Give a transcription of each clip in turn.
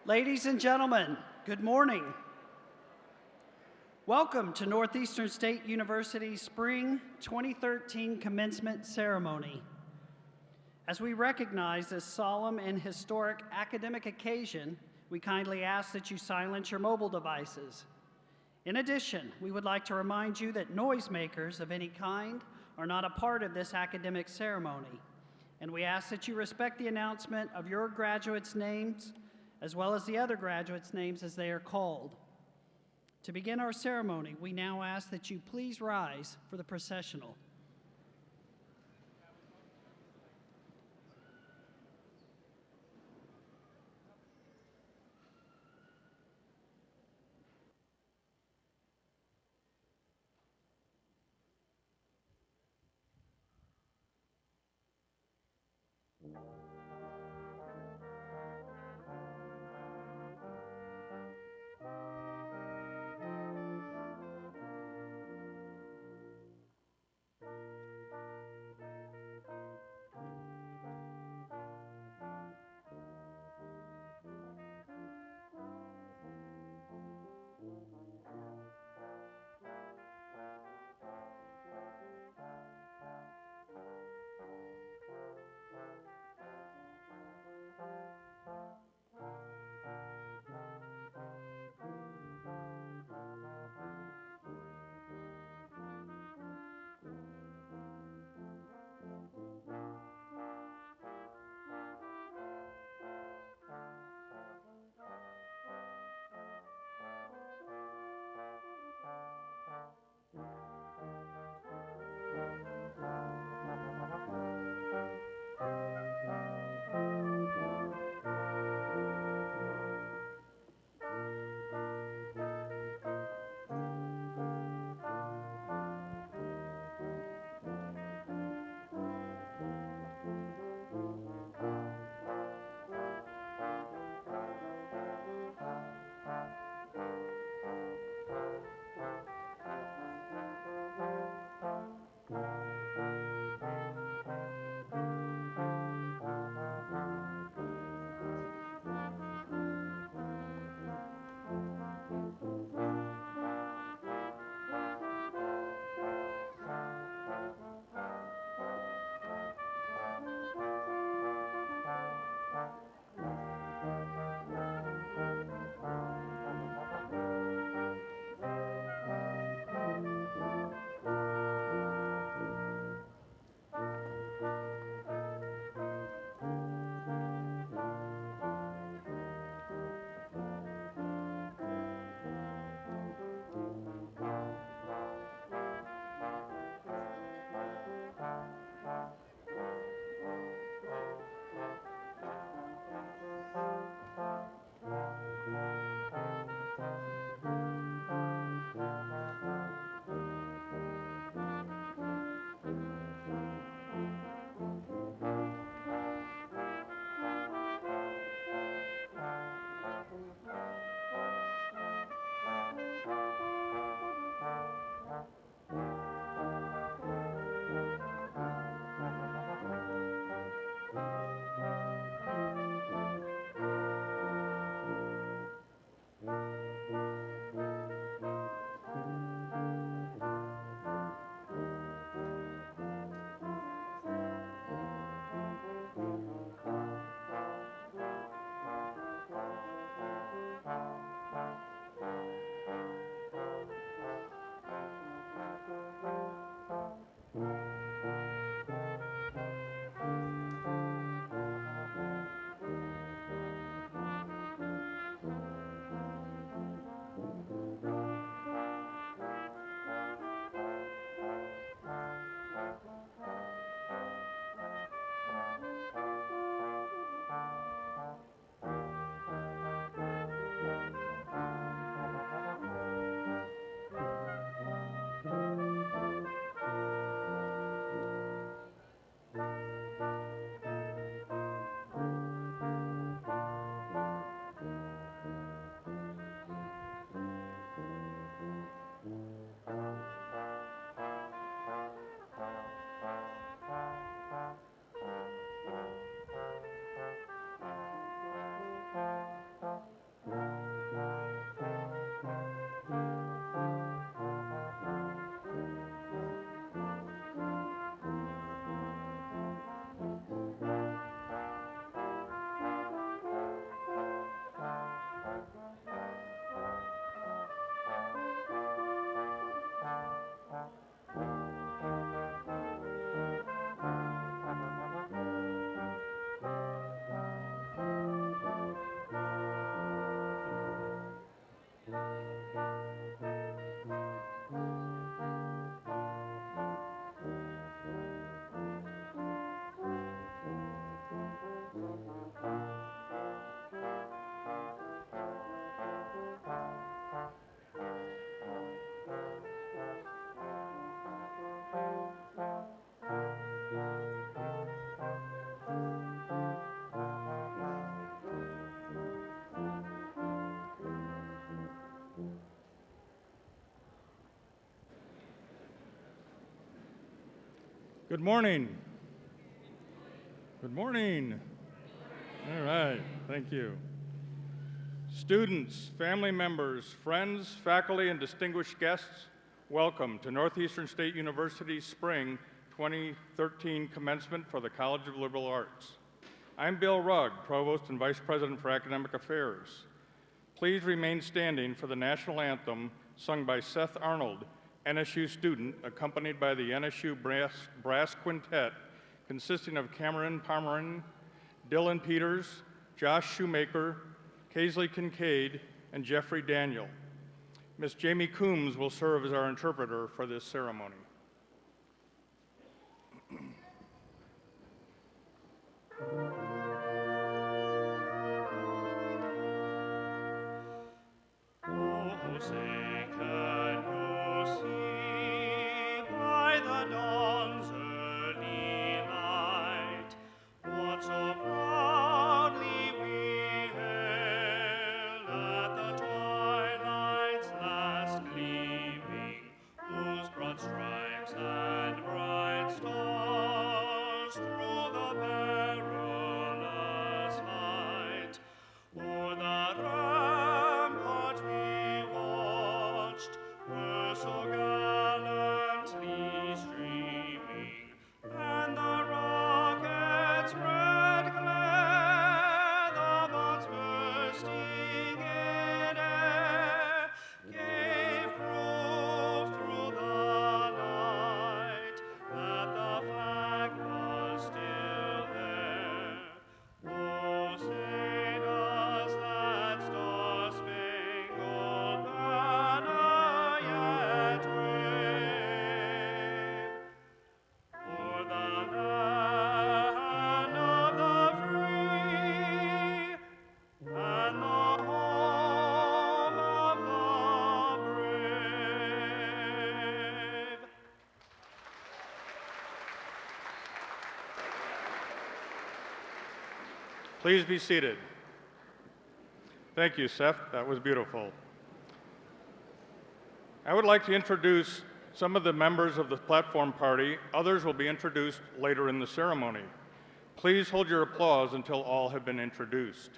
Ladies and gentlemen, good morning. Welcome to Northeastern State University's Spring 2013 Commencement Ceremony. As we recognize this solemn and historic academic occasion, we kindly ask that you silence your mobile devices. In addition, we would like to remind you that noisemakers of any kind are not a part of this academic ceremony, and we ask that you respect the announcement of your graduates' names as well as the other graduates' names as they are called. To begin our ceremony, we now ask that you please rise for the processional. Good morning. Good morning. All right, thank you. Students, family members, friends, faculty, and distinguished guests, welcome to Northeastern State University's Spring 2013 Commencement for the College of Liberal Arts. I'm Bill Rugg, Provost and Vice President for Academic Affairs. Please remain standing for the national anthem sung by Seth Arnold, NSU student, accompanied by the NSU Brass Quintet, consisting of Cameron Pomeran, Dylan Peters, Josh Shoemaker, Kaisley Kincaid, and Jeffrey Daniel. Miss Jamie Coombs will serve as our interpreter for this ceremony. Oh, say can you see by the dawn's early light what so proudly we hailed at the twilight's last gleaming, whose broad stripes and bright stars through the perilous fight o'er the rampart we watched were so gallantly streaming, and the rocket's red glare, the bombs bursting in air, gave proof through the night that the flag was still there. Oh, say does that star-spangled banner yet wave o'er the land of the free and the home of the brave? Please be seated. Thank you, Seth. That was beautiful. I would like to introduce some of the members of the platform party. Others will be introduced later in the ceremony. Please hold your applause until all have been introduced.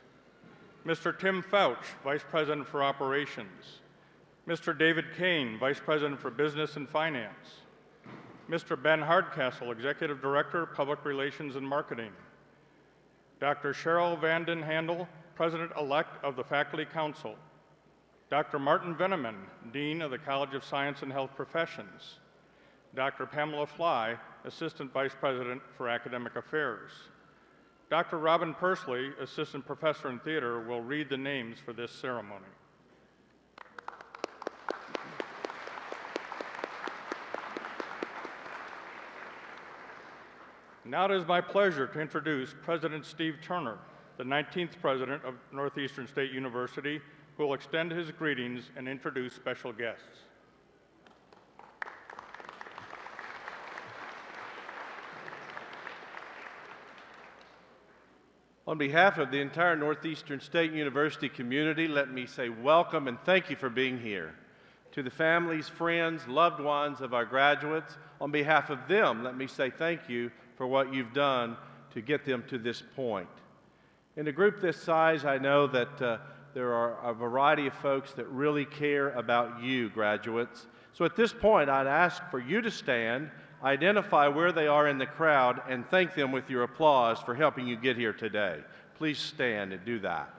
Mr. Tim Fouch, Vice President for Operations. Mr. David Kane, Vice President for Business and Finance. Mr. Ben Hardcastle, Executive Director, Public Relations and Marketing. Dr. Cheryl Vanden Handel, President-elect of the Faculty Council. Dr. Martin Veneman, Dean of the College of Science and Health Professions. Dr. Pamela Fly, Assistant Vice President for Academic Affairs. Dr. Robin Persley, Assistant Professor in Theater, will read the names for this ceremony. Now it is my pleasure to introduce President Steve Turner, the 19th President of Northeastern State University, who will extend his greetings and introduce special guests. On behalf of the entire Northeastern State University community, let me say welcome and thank you for being here. To the families, friends, loved ones of our graduates, on behalf of them, let me say thank you for what you've done to get them to this point. In a group this size, I know that there are a variety of folks that really care about you, graduates. So at this point, I'd ask for you to stand, identify where they are in the crowd, and thank them with your applause for helping you get here today. Please stand and do that.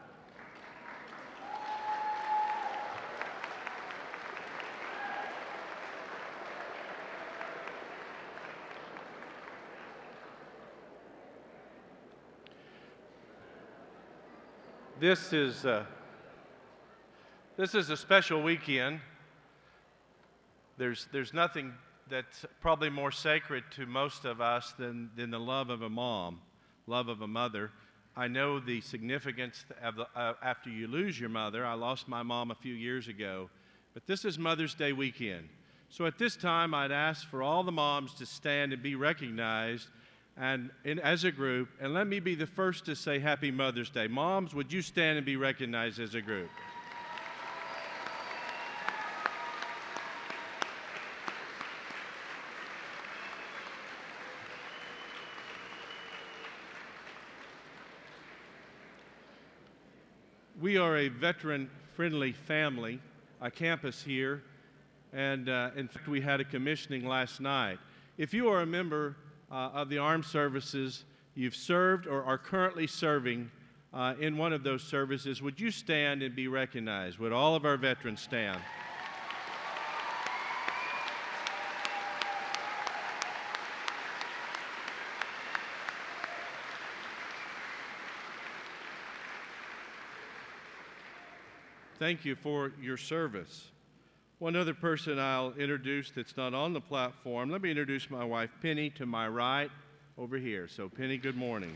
This is a special weekend. There's nothing that's probably more sacred to most of us than the love of a mom, love of a mother. I know the significance of after you lose your mother. I lost my mom a few years ago, but this is Mother's Day weekend. So at this time, I'd ask for all the moms to stand and be recognized as a group, and let me be the first to say Happy Mother's Day. Moms, would you stand and be recognized as a group? We are a veteran-friendly family, a campus here, and in fact, we had a commissioning last night. If you are a member of the armed services, you've served or are currently serving in one of those services, would you stand and be recognized? Would all of our veterans stand? Thank you for your service. One other person I'll introduce that's not on the platform, let me introduce my wife, Penny, to my right over here. So, Penny, good morning.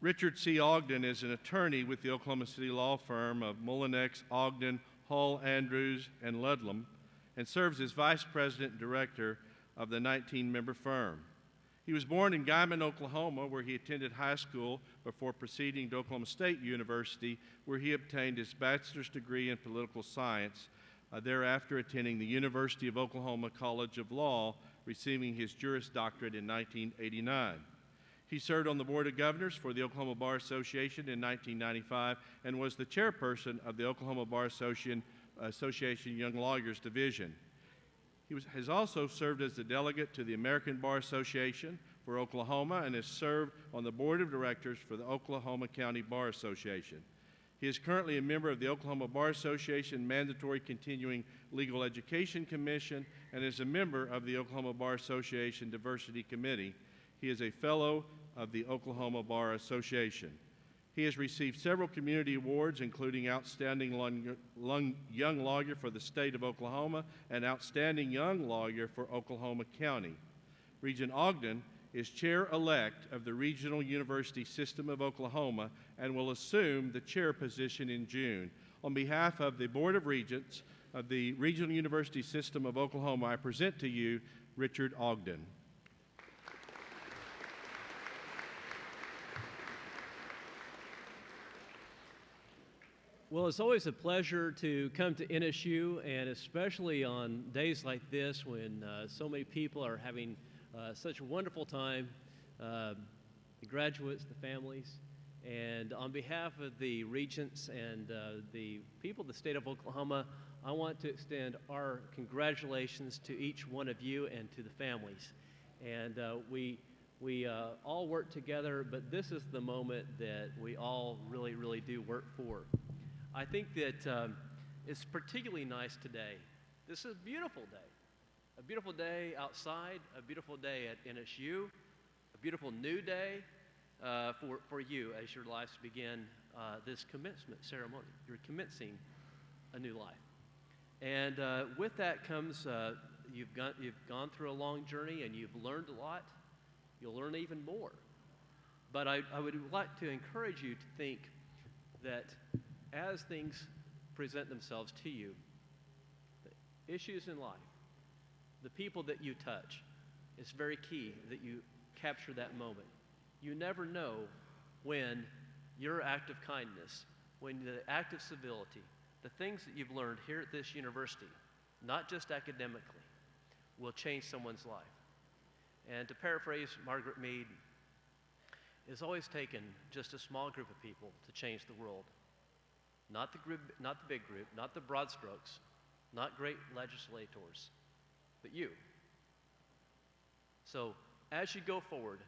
Richard C. Ogden is an attorney with the Oklahoma City law firm of Mullinex, Ogden, Hull, Andrews, and Ludlam, and serves as vice president and director of the 19-member firm. He was born in Guyman, Oklahoma, where he attended high school before proceeding to Oklahoma State University, where he obtained his bachelor's degree in political science, thereafter attending the University of Oklahoma College of Law, receiving his Juris Doctorate in 1989. He served on the Board of Governors for the Oklahoma Bar Association in 1995 and was the chairperson of the Oklahoma Bar Association Young Lawyers Division. He has also served as the delegate to the American Bar Association for Oklahoma and has served on the board of directors for the Oklahoma County Bar Association. He is currently a member of the Oklahoma Bar Association Mandatory Continuing Legal Education Commission and is a member of the Oklahoma Bar Association Diversity Committee. He is a fellow of the Oklahoma Bar Association. He has received several community awards, including Outstanding Young Lawyer for the State of Oklahoma and Outstanding Young Lawyer for Oklahoma County. Regent Ogden is chair-elect of the Regional University System of Oklahoma and will assume the chair position in June. On behalf of the Board of Regents of the Regional University System of Oklahoma, I present to you Richard Ogden. Well, it's always a pleasure to come to NSU, and especially on days like this when so many people are having such a wonderful time, the graduates, the families. And on behalf of the regents and the people of the state of Oklahoma, I want to extend our congratulations to each one of you and to the families. And we all work together, but this is the moment that we all really, really do work for. I think that it's particularly nice today. This is a beautiful day outside, a beautiful day at NSU, a beautiful new day for you as your lives begin this commencement ceremony. You're commencing a new life. And with that comes, you've gone through a long journey and you've learned a lot. You'll learn even more. But I would like to encourage you to think that as things present themselves to you, the issues in life, the people that you touch, it's very key that you capture that moment. You never know when your act of kindness, when the act of civility, the things that you've learned here at this university, not just academically, will change someone's life. And to paraphrase Margaret Mead, it's always taken just a small group of people to change the world. Not the big group, not the broad strokes, not great legislators, but you. So as you go forward,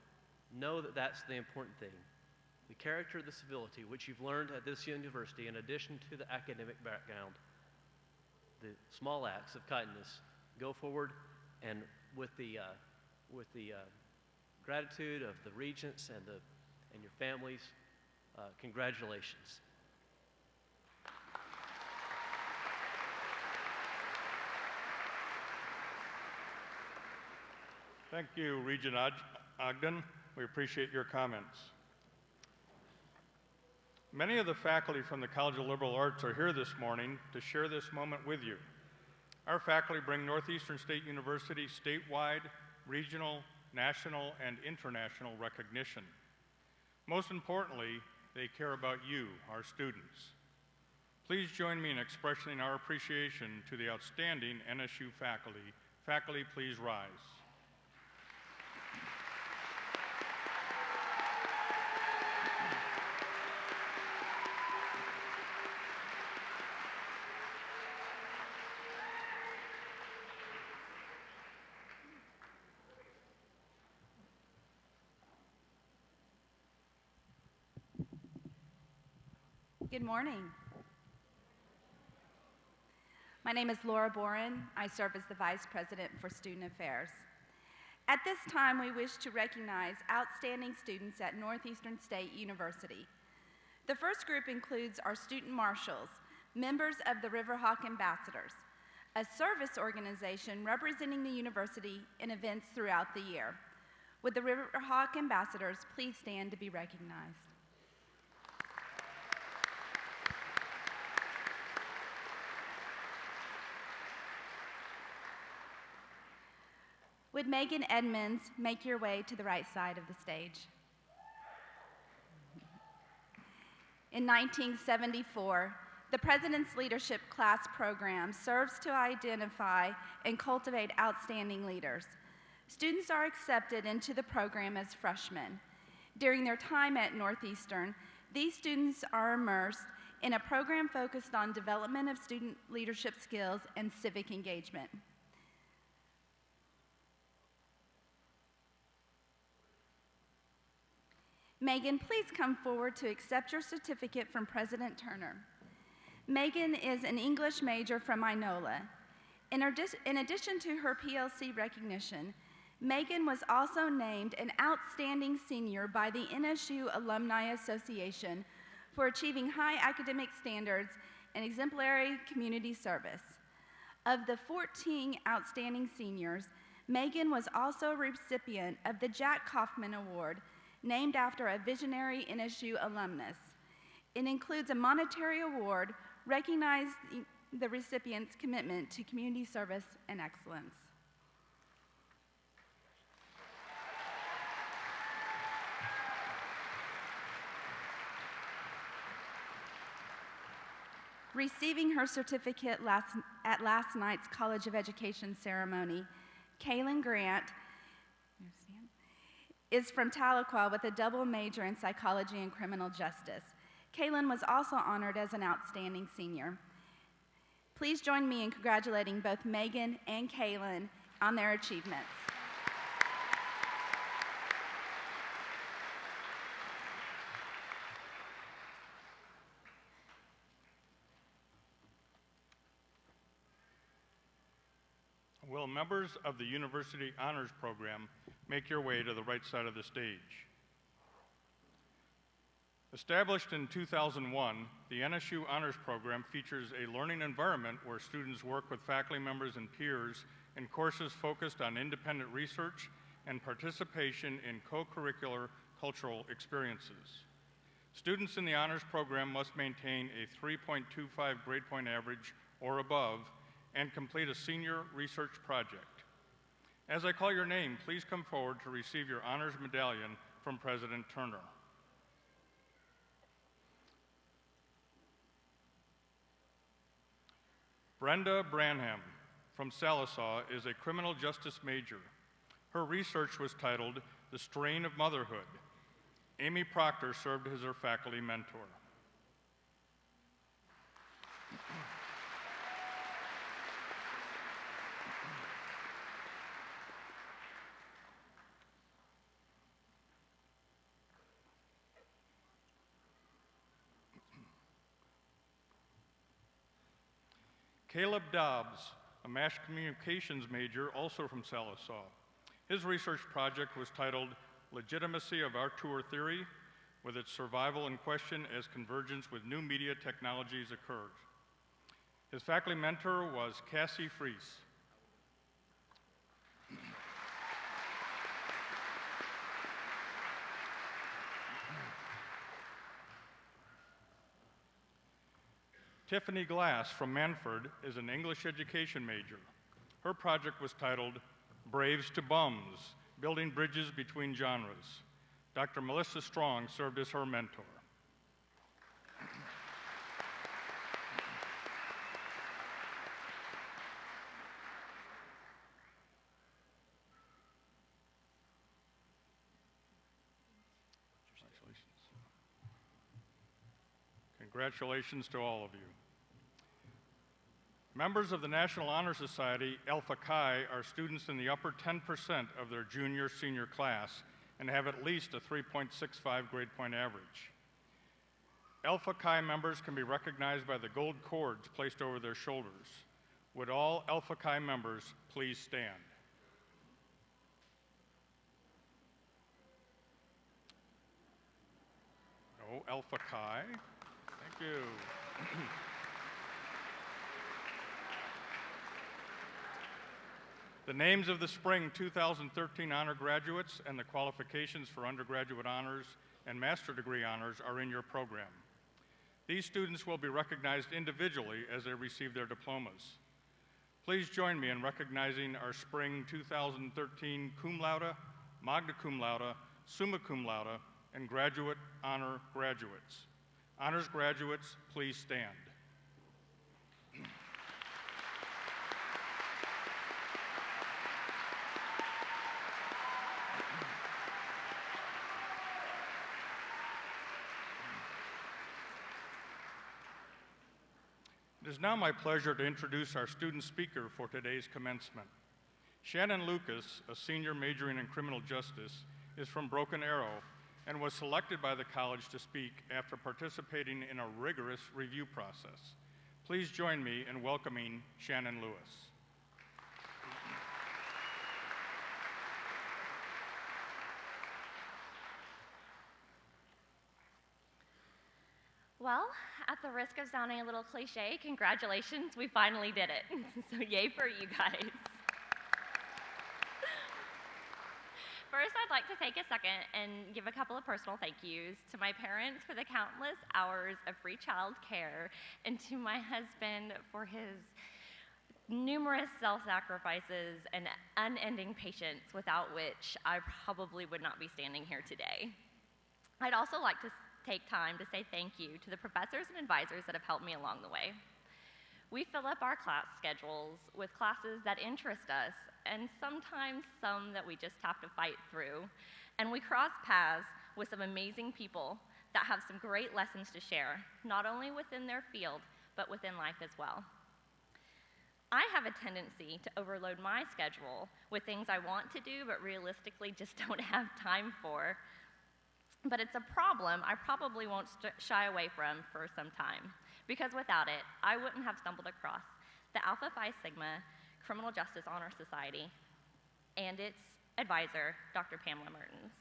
know that that's the important thing. The character, the civility, which you've learned at this university, in addition to the academic background, the small acts of kindness, go forward, and with the gratitude of the regents and your families, congratulations. Thank you, Regent Ogden. We appreciate your comments. Many of the faculty from the College of Liberal Arts are here this morning to share this moment with you. Our faculty bring Northeastern State University statewide, regional, national, and international recognition. Most importantly, they care about you, our students. Please join me in expressing our appreciation to the outstanding NSU faculty. Faculty, please rise. Good morning. My name is Laura Boren. I serve as the Vice President for Student Affairs. At this time, we wish to recognize outstanding students at Northeastern State University. The first group includes our student marshals, members of the Riverhawk Ambassadors, a service organization representing the university in events throughout the year. Would the Riverhawk Ambassadors please stand to be recognized? Would Megan Edmonds make your way to the right side of the stage? In 1974, the President's Leadership Class Program serves to identify and cultivate outstanding leaders. Students are accepted into the program as freshmen. During their time at Northeastern, these students are immersed in a program focused on development of student leadership skills and civic engagement. Megan, please come forward to accept your certificate from President Turner. Megan is an English major from Inola. In addition to her PLC recognition, Megan was also named an outstanding senior by the NSU Alumni Association for achieving high academic standards and exemplary community service. Of the 14 outstanding seniors, Megan was also a recipient of the Jack Kaufman Award, named after a visionary NSU alumnus. It includes a monetary award recognizing the recipient's commitment to community service and excellence. Receiving her certificate at last night's College of Education ceremony, Kaylin Grant is from Tahlequah with a double major in psychology and criminal justice. Kaylin was also honored as an outstanding senior. Please join me in congratulating both Megan and Kaylin on their achievements. Will members of the University Honors Program make your way to the right side of the stage? Established in 2001, the NSU Honors Program features a learning environment where students work with faculty members and peers in courses focused on independent research and participation in co-curricular cultural experiences. Students in the Honors Program must maintain a 3.25 grade point average or above and complete a senior research project. As I call your name, please come forward to receive your honors medallion from President Turner. Brenda Branham from Salisaw is a criminal justice major. Her research was titled The Strain of Motherhood. Amy Proctor served as her faculty mentor. Caleb Dobbs, a mass communications major, also from Salisaw. His research project was titled Legitimacy of Our Tour Theory, with its survival in question as convergence with new media technologies occurs. His faculty mentor was Cassie Fries. Tiffany Glass from Manford is an English education major. Her project was titled Braves to Bums, Building Bridges Between Genres. Dr. Melissa Strong served as her mentor. Congratulations to all of you. Members of the National Honor Society, Alpha Chi, are students in the upper 10% of their junior-senior class and have at least a 3.65 grade point average. Alpha Chi members can be recognized by the gold cords placed over their shoulders. Would all Alpha Chi members please stand? No Alpha Chi. Thank you. The names of the spring 2013 honor graduates and the qualifications for undergraduate honors and master degree honors are in your program. These students will be recognized individually as they receive their diplomas. Please join me in recognizing our spring 2013 cum laude, magna cum laude, summa cum laude, and graduate honor graduates. Honors graduates, please stand. It is now my pleasure to introduce our student speaker for today's commencement. Shannon Lucas, a senior majoring in criminal justice, is from Broken Arrow and was selected by the college to speak after participating in a rigorous review process. Please join me in welcoming Shannon Lewis. Well, at the risk of sounding a little cliche, congratulations, we finally did it. So yay for you guys. First, I'd like to take a second and give a couple of personal thank yous to my parents for the countless hours of free child care, and to my husband for his numerous self-sacrifices and unending patience, without which I probably would not be standing here today. I'd also like to take time to say thank you to the professors and advisors that have helped me along the way. We fill up our class schedules with classes that interest us, and sometimes some that we just have to fight through. And we cross paths with some amazing people that have some great lessons to share, not only within their field, but within life as well. I have a tendency to overload my schedule with things I want to do, but realistically just don't have time for. But it's a problem I probably won't shy away from for some time, because without it, I wouldn't have stumbled across the Alpha Phi Sigma Criminal Justice Honor Society and its advisor, Dr. Pamela Mertens,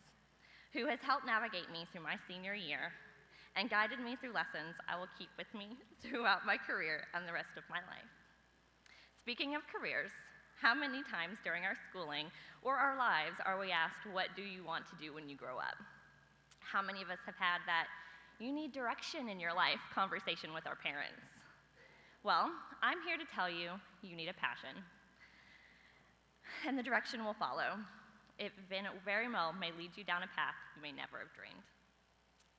who has helped navigate me through my senior year and guided me through lessons I will keep with me throughout my career and the rest of my life. Speaking of careers, how many times during our schooling or our lives are we asked, what do you want to do when you grow up? How many of us have had that "you need direction in your life" conversation with our parents? Well, I'm here to tell you, you need a passion. And the direction will follow. It very well may lead you down a path you may never have dreamed.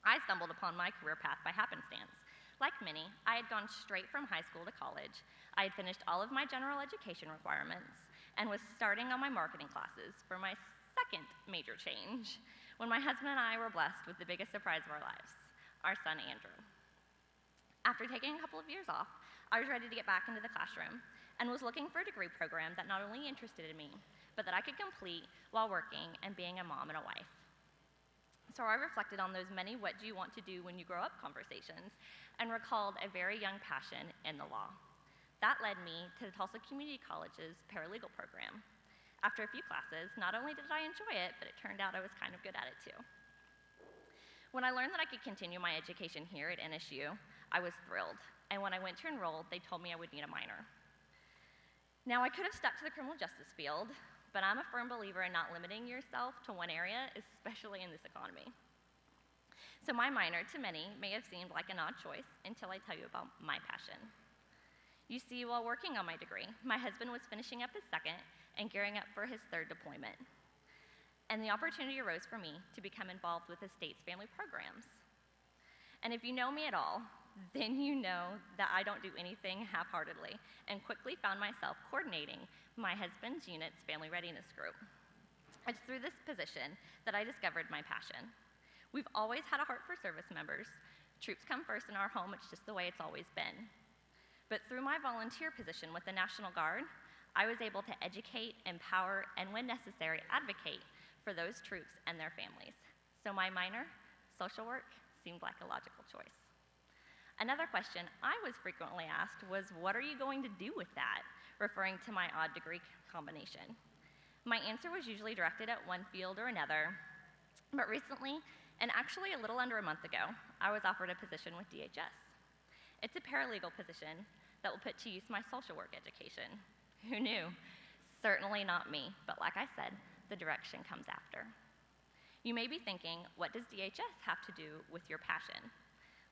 I stumbled upon my career path by happenstance. Like many, I had gone straight from high school to college. I had finished all of my general education requirements and was starting on my marketing classes for my second major change, when my husband and I were blessed with the biggest surprise of our lives, our son Andrew. After taking a couple of years off, I was ready to get back into the classroom and was looking for a degree program that not only interested in me, but that I could complete while working and being a mom and a wife. So I reflected on those many "what do you want to do when you grow up" conversations and recalled a very young passion in the law. That led me to the Tulsa Community College's paralegal program. After a few classes, not only did I enjoy it, but it turned out I was kind of good at it too. When I learned that I could continue my education here at NSU, I was thrilled. And when I went to enroll, they told me I would need a minor. Now, I could have stuck to the criminal justice field, but I'm a firm believer in not limiting yourself to one area, especially in this economy. So my minor, to many, may have seemed like an odd choice until I tell you about my passion. You see, while working on my degree, my husband was finishing up his second and gearing up for his third deployment. And the opportunity arose for me to become involved with the state's family programs. And if you know me at all, then you know that I don't do anything half-heartedly, and quickly found myself coordinating my husband's unit's family readiness group. It's through this position that I discovered my passion. We've always had a heart for service members. Troops come first in our home, it's just the way it's always been. But through my volunteer position with the National Guard, I was able to educate, empower, and when necessary, advocate for those troops and their families. So my minor, social work, seemed like a logical choice. Another question I was frequently asked was, what are you going to do with that? Referring to my odd degree combination. My answer was usually directed at one field or another, but recently, and actually a little under a month ago, I was offered a position with DHS. It's a paralegal position that will put to use my social work education. Who knew? Certainly not me, but like I said, the direction comes after. You may be thinking, what does DHS have to do with your passion?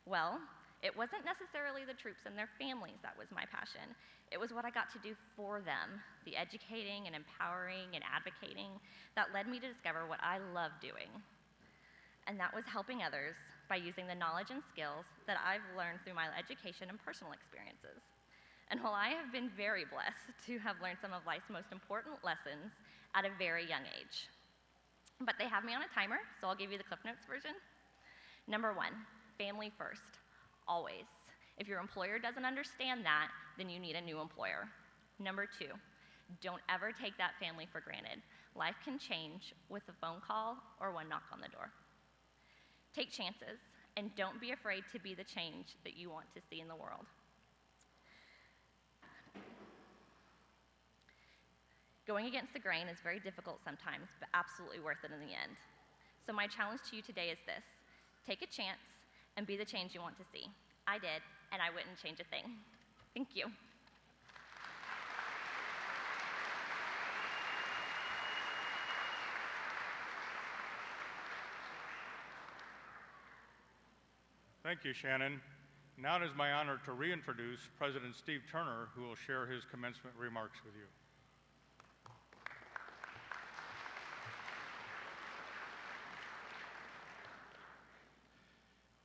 Well, it wasn't necessarily the troops and their families that was my passion. It was what I got to do for them, the educating and empowering and advocating that led me to discover what I love doing. And that was helping others by using the knowledge and skills that I've learned through my education and personal experiences. And while I have been very blessed to have learned some of life's most important lessons at a very young age, but they have me on a timer, so I'll give you the Cliff Notes version. Number 1, family first, always. If your employer doesn't understand that, then you need a new employer. Number 2, don't ever take that family for granted. Life can change with a phone call or one knock on the door. Take chances, and don't be afraid to be the change that you want to see in the world. Going against the grain is very difficult sometimes, but absolutely worth it in the end. So my challenge to you today is this: take a chance and be the change you want to see. I did, and I wouldn't change a thing. Thank you. Thank you, Shannon. Now it is my honor to reintroduce President Steve Turner, who will share his commencement remarks with you.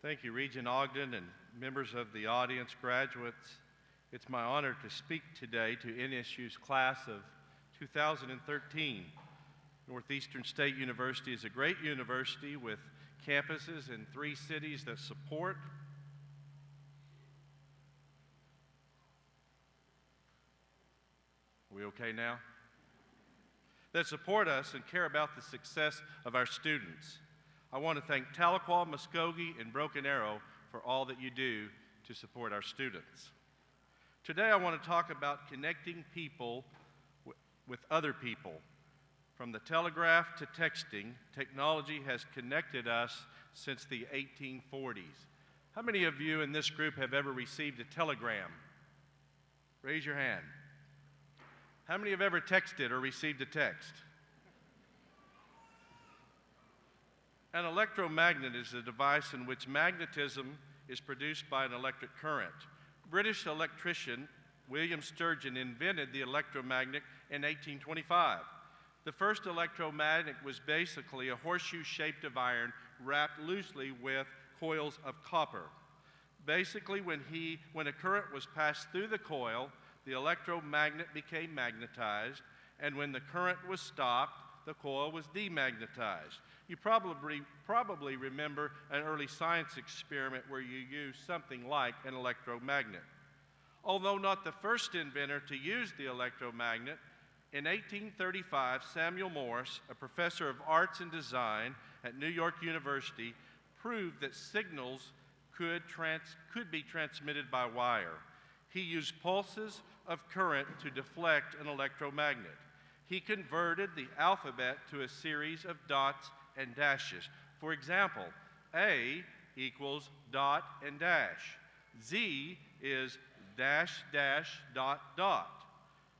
Thank you, Regent Ogden and members of the audience, graduates. It's my honor to speak today to NSU's class of 2013. Northeastern State University is a great university with campuses in 3 cities that support Are we okay now? That support us and care about the success of our students. I want to thank Tahlequah, Muskogee, and Broken Arrow for all that you do to support our students. Today I want to talk about connecting people with other people. From the telegraph to texting, technology has connected us since the 1840s. How many of you in this group have ever received a telegram? Raise your hand. How many have ever texted or received a text? An electromagnet is a device in which magnetism is produced by an electric current. British electrician William Sturgeon invented the electromagnet in 1825. The first electromagnet was basically a horseshoe-shaped of iron wrapped loosely with coils of copper. Basically, when a current was passed through the coil, the electromagnet became magnetized, and when the current was stopped, the coil was demagnetized. You probably remember an early science experiment where you used something like an electromagnet. Although not the first inventor to use the electromagnet, in 1835, Samuel Morse, a professor of arts and design at New York University, proved that signals could be transmitted by wire. He used pulses of current to deflect an electromagnet. He converted the alphabet to a series of dots and dashes. For example, A equals dot and dash. Z is dash, dash, dot, dot.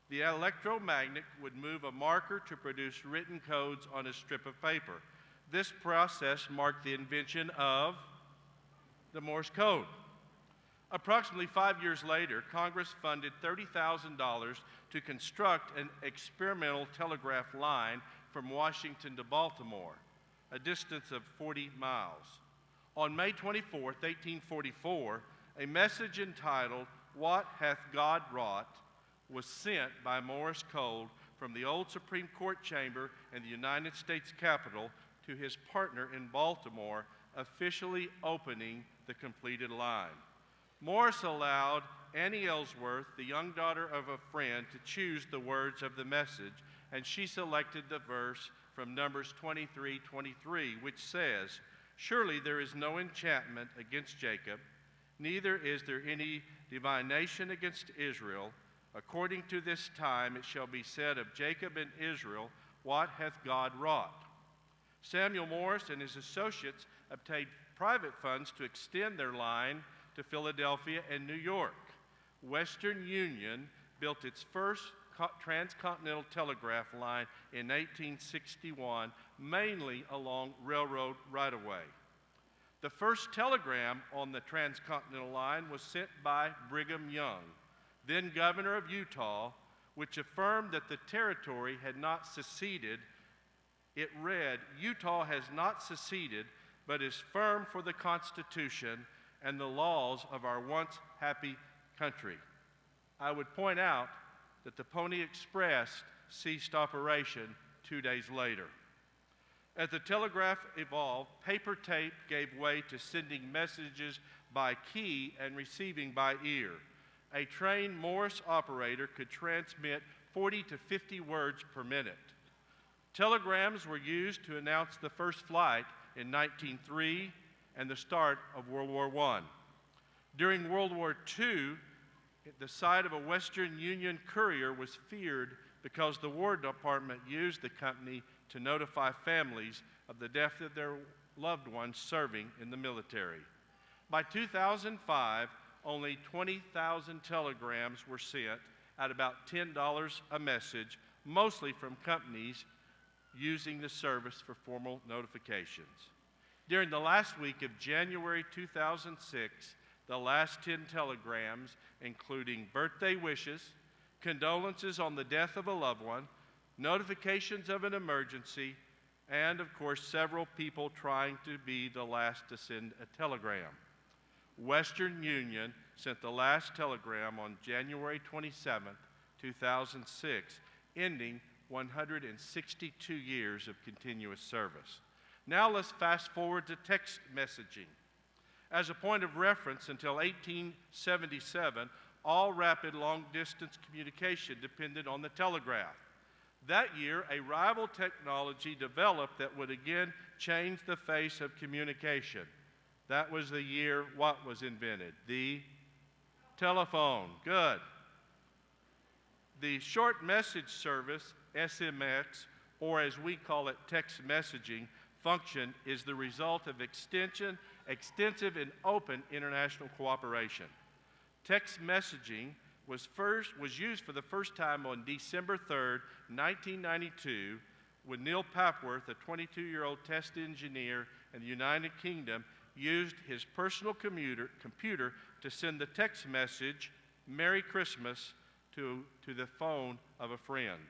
The electromagnet would move a marker to produce written codes on a strip of paper. This process marked the invention of the Morse code. Approximately 5 years later, Congress funded $30,000 to construct an experimental telegraph line from Washington to Baltimore, a distance of 40 miles. On May 24, 1844, a message entitled, "What Hath God Wrought?" was sent by Morse code from the old Supreme Court chamber in the United States Capitol to his partner in Baltimore, officially opening the completed line. Morse allowed Annie Ellsworth, the young daughter of a friend, to choose the words of the message, and she selected the verse from Numbers 23:23, which says, "Surely there is no enchantment against Jacob, neither is there any divination against Israel. According to this time it shall be said of Jacob and Israel, what hath God wrought? Samuel Morse and his associates obtained private funds to extend their line to Philadelphia and New York. Western Union built its first transcontinental telegraph line in 1861, mainly along railroad right-of-way. The first telegram on the transcontinental line was sent by Brigham Young, then governor of Utah, which affirmed that the territory had not seceded. It read, "Utah has not seceded, but is firm for the Constitution and the laws of our once happy country." I would point out that the Pony Express ceased operation 2 days later. As the telegraph evolved, paper tape gave way to sending messages by key and receiving by ear. A trained Morse operator could transmit 40 to 50 words per minute. Telegrams were used to announce the first flight in 1903 and the start of World War I. During World War II, the sight of a Western Union courier was feared because the War Department used the company to notify families of the death of their loved ones serving in the military. By 2005, only 20,000 telegrams were sent at about $10 a message, mostly from companies using the service for formal notifications. During the last week of January 2006, the last 10 telegrams, including birthday wishes, condolences on the death of a loved one, notifications of an emergency, and of course several people trying to be the last to send a telegram. Western Union sent the last telegram on January 27, 2006, ending 162 years of continuous service. Now let's fast forward to text messaging. As a point of reference, until 1877, all rapid long-distance communication depended on the telegraph. That year, a rival technology developed that would again change the face of communication. That was the year what was invented? The telephone. Good. The short message service, SMS, or as we call it, text messaging, function is the result of extensive and open international cooperation. Text messaging was used for the first time on December 3rd, 1992, when Neil Papworth, a 22-year-old test engineer in the United Kingdom, used his personal computer to send the text message, "Merry Christmas," to the phone of a friend.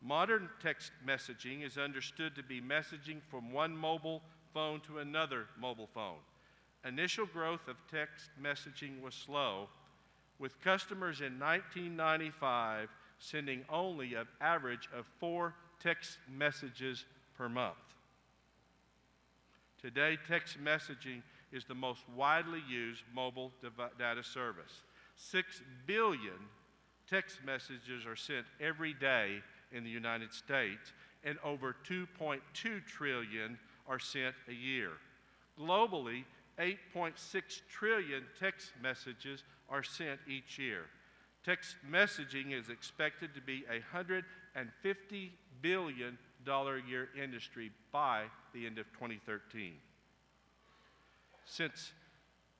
Modern text messaging is understood to be messaging from one mobile phone to another mobile phone. Initial growth of text messaging was slow, with customers in 1995 sending only an average of 4 text messages per month. Today, text messaging is the most widely used mobile data service. 6 billion text messages are sent every day in the United States, and over 2.2 trillion are sent a year. Globally, 8.6 trillion text messages are sent each year. Text messaging is expected to be a $150 billion a year industry by the end of 2013. Since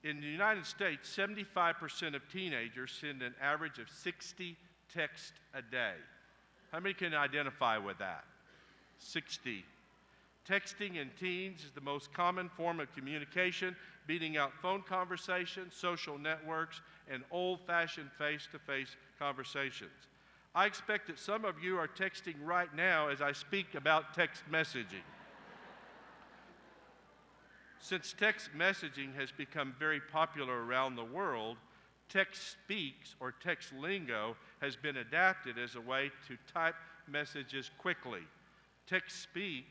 in the United States, 75% of teenagers send an average of 60 texts a day. How many can identify with that? 60. Texting in teens is the most common form of communication, beating out phone conversations, social networks, and old-fashioned face-to-face conversations. I expect that some of you are texting right now as I speak about text messaging. Since text messaging has become very popular around the world, text speaks, or text lingo, has been adapted as a way to type messages quickly. Text speak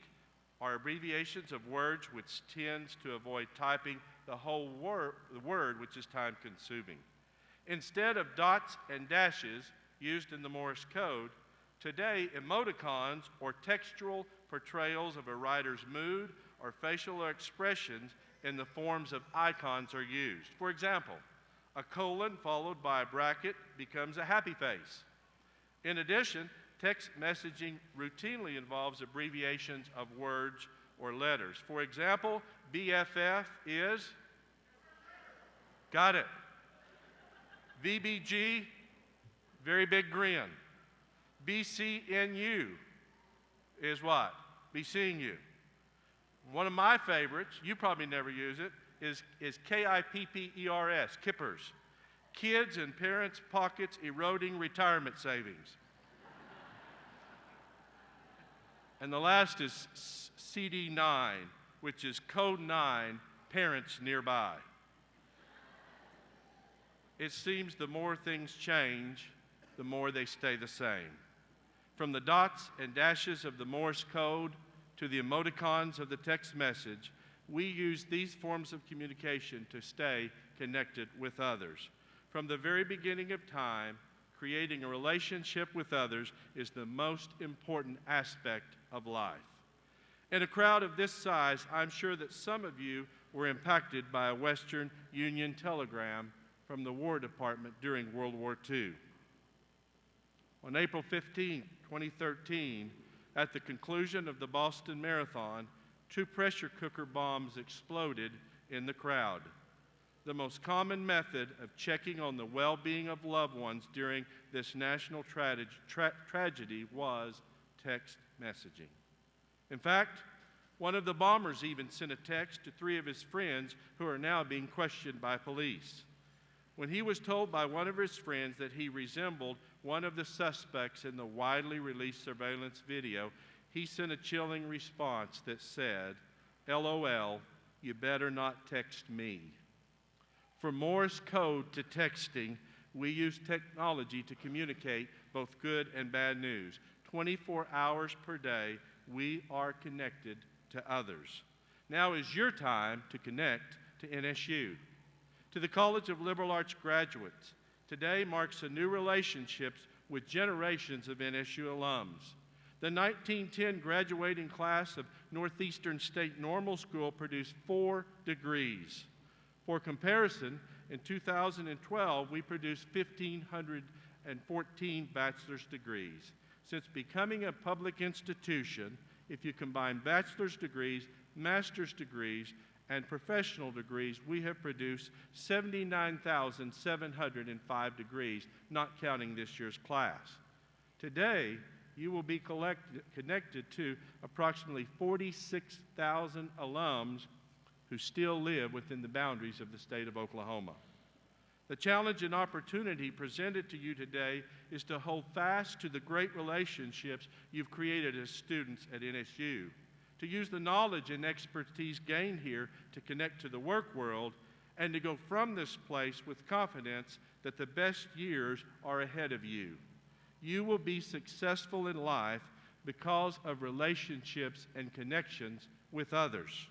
are abbreviations of words which tends to avoid typing the whole word, which is time-consuming. Instead of dots and dashes used in the Morse code, today emoticons or textual portrayals of a writer's mood or facial expressions and the forms of icons are used. For example, a colon followed by a bracket becomes a happy face. In addition, text messaging routinely involves abbreviations of words or letters. For example, BFF is, got it. VBG, very big grin. BCNU is what? Be seeing you. One of my favorites, you probably never use it, is KIPPERS, Kippers. Kids in parents' pockets eroding retirement savings. And the last is CD9, which is code 9, parents nearby. It seems the more things change, the more they stay the same. From the dots and dashes of the Morse code to the emoticons of the text message, we use these forms of communication to stay connected with others. From the very beginning of time, creating a relationship with others is the most important aspect of life. In a crowd of this size, I'm sure that some of you were impacted by a Western Union telegram from the War Department during World War II. On April 15, 2013, at the conclusion of the Boston Marathon, 2 pressure cooker bombs exploded in the crowd. The most common method of checking on the well-being of loved ones during this national tragedy was text messaging. In fact, one of the bombers even sent a text to 3 of his friends who are now being questioned by police. When he was told by one of his friends that he resembled one of the suspects in the widely released surveillance video, he sent a chilling response that said, "LOL, you better not text me." From Morse code to texting, we use technology to communicate both good and bad news. 24 hours per day, we are connected to others. Now is your time to connect to NSU. To the College of Liberal Arts graduates, today marks a new relationships with generations of NSU alums. The 1910 graduating class of Northeastern State Normal School produced 4 degrees. For comparison, in 2012, we produced 1,514 bachelor's degrees. Since becoming a public institution, if you combine bachelor's degrees, master's degrees, and professional degrees, we have produced 79,705 degrees, not counting this year's class. Today, you will be connected to approximately 46,000 alums who still live within the boundaries of the state of Oklahoma. The challenge and opportunity presented to you today is to hold fast to the great relationships you've created as students at NSU, to use the knowledge and expertise gained here to connect to the work world, and to go from this place with confidence that the best years are ahead of you. You will be successful in life because of relationships and connections with others.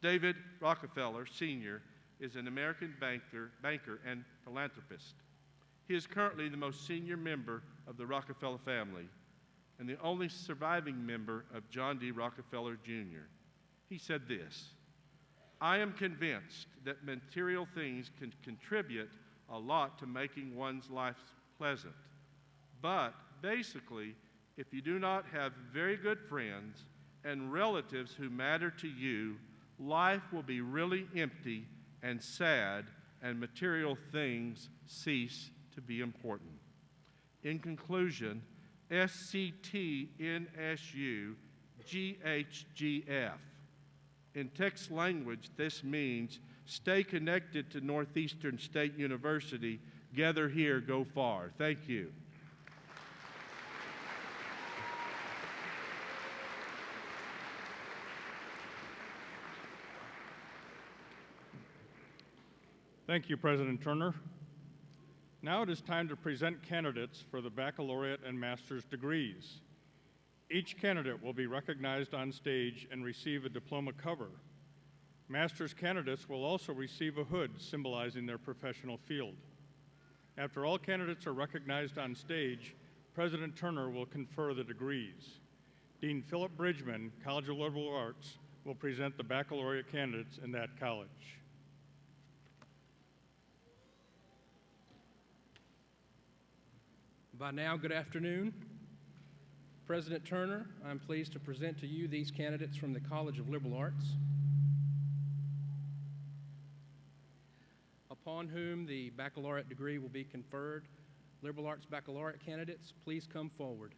David Rockefeller, Sr., is an American banker and philanthropist. He is currently the most senior member of the Rockefeller family and the only surviving member of John D. Rockefeller, Jr. He said this, "I am convinced that material things can contribute a lot to making one's life pleasant. But basically, if you do not have very good friends and relatives who matter to you, life will be really empty and sad, and material things cease to be important." In conclusion, SCTNSU GHGF. In text language, this means stay connected to Northeastern State University. Gather here, go far. Thank you. Thank you, President Turner. Now it is time to present candidates for the baccalaureate and master's degrees. Each candidate will be recognized on stage and receive a diploma cover. Master's candidates will also receive a hood symbolizing their professional field. After all candidates are recognized on stage, President Turner will confer the degrees. Dean Philip Bridgman, College of Liberal Arts, will present the baccalaureate candidates in that college. By now, good afternoon. President Turner, I'm pleased to present to you these candidates from the College of Liberal Arts, upon whom the baccalaureate degree will be conferred. Liberal Arts baccalaureate candidates, please come forward.